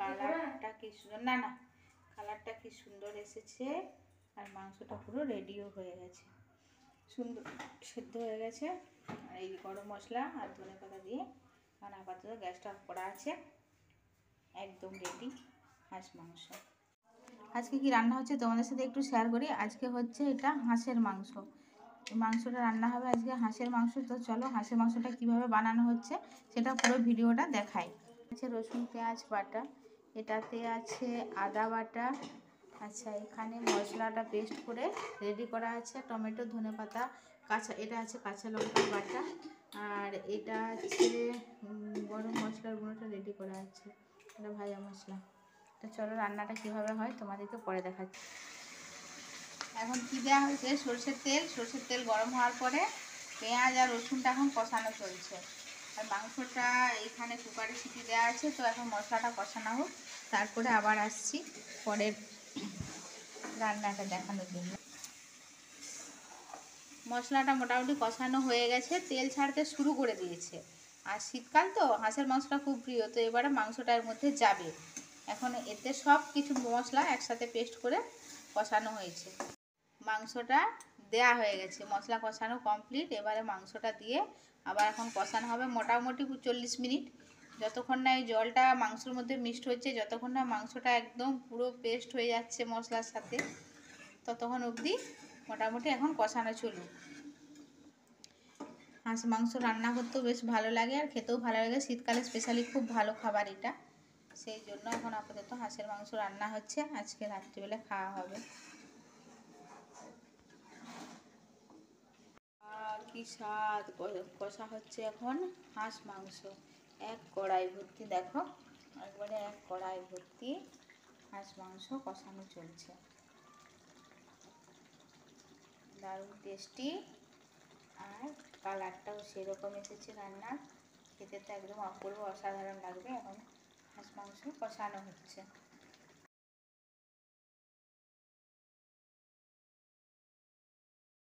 কালারটা কি সুন্দর, না না কালারটা কি সুন্দর এসেছে। আর মাংসটা পুরো রেডিও হয়ে গেছে, সুন্দর সেদ্ধ হয়ে গেছে। আর এই গরম মশলা আর ধনেপাতা দিয়ে কারণ আপাতত গ্যাসটা অফ করা আছে, একদম রেডি হাঁস মাংস। আজকে কি রান্না হচ্ছে তোমাদের সাথে একটু শেয়ার করি। আজকে হচ্ছে এটা হাঁসের মাংস, মাংসটা রান্না হবে আজকে হাঁসের মাংস। তো চলো হাঁসের মাংসটা কিভাবে বানানো হচ্ছে সেটা পুরো ভিডিওটা দেখাই। আছে রসুন পেঁয়াজ বাটা, এটাতে আছে আদা বাটা, আচ্ছা এখানে মশলাটা পেস্ট করে রেডি করা আছে, টমেটো ধনেপাতা কাঁচা, এটা আছে কাঁচা লঙ্কা বাটা, আর এটা আছে গরম মশলার গুঁড়োটা রেডি করা আছে, এটা ভাজা মশলা। তো চলো রান্নাটা কীভাবে হয় তোমাদেরকে পরে দেখাচ্ছি। এখন কী দেওয়া হয়েছে, সরষের তেল গরম হওয়ার পরে পেঁয়াজ আর রসুনটা এখন কষানো চলছে। আর মাংসটা এইখানে কুকারে সিটি দেওয়া আছে, তো এখন মশলাটা কষানো হোক, তারপরে আবার আসছি পরের রান্নাটা দেখানোর জন্য। মশলাটা মোটামুটি কষানো হয়ে গেছে, তেল ছাড়তে শুরু করে দিয়েছে। আর শীতকাল তো হাঁসের মাংসটা খুব প্রিয়, তো এবারে মাংসটা এর মধ্যে যাবে। এখন এতে সব কিছু মশলা একসাথে পেস্ট করে কষানো হয়েছে। মাংসটা দেয়া হয়ে গেছে, মশলা কষানো কমপ্লিট। এবারে মাংসটা দিয়ে আবার এখন কষানো হবে মোটামুটি 40 মিনিট, যতক্ষণ না এই জলটা মাংসের মধ্যে মিক্সড হচ্ছে, যতক্ষণ না মাংসটা একদম পুরো পেস্ট হয়ে যাচ্ছে মশলার সাথে, ততক্ষণ অবধি মোটামুটি এখন কষানো চলুক। হাঁস মাংস রান্না করতেও বেশ ভালো লাগে আর খেতেও ভালো লাগে, শীতকালে স্পেশালি খুব ভালো খাবার এটা। সেই জন্য এখন আপাতত হাঁসের মাংস রান্না হচ্ছে, আজকে রাত্রিবেলা খাওয়া হবে। কি স্বাদ, কষা হচ্ছে এখন হাঁস মাংস, এক কড়াই ভর্তি, দেখো একবারে এক কড়াই ভর্তি হাঁস মাংস কষানো চলছে, দারুণ টেস্টি। আর কালারটাও সেরকম এসেছে রান্নার, খেতে তো একদম অপূর্ব অসাধারণ লাগবে। এখন হাঁস মাংস কষানো হচ্ছে।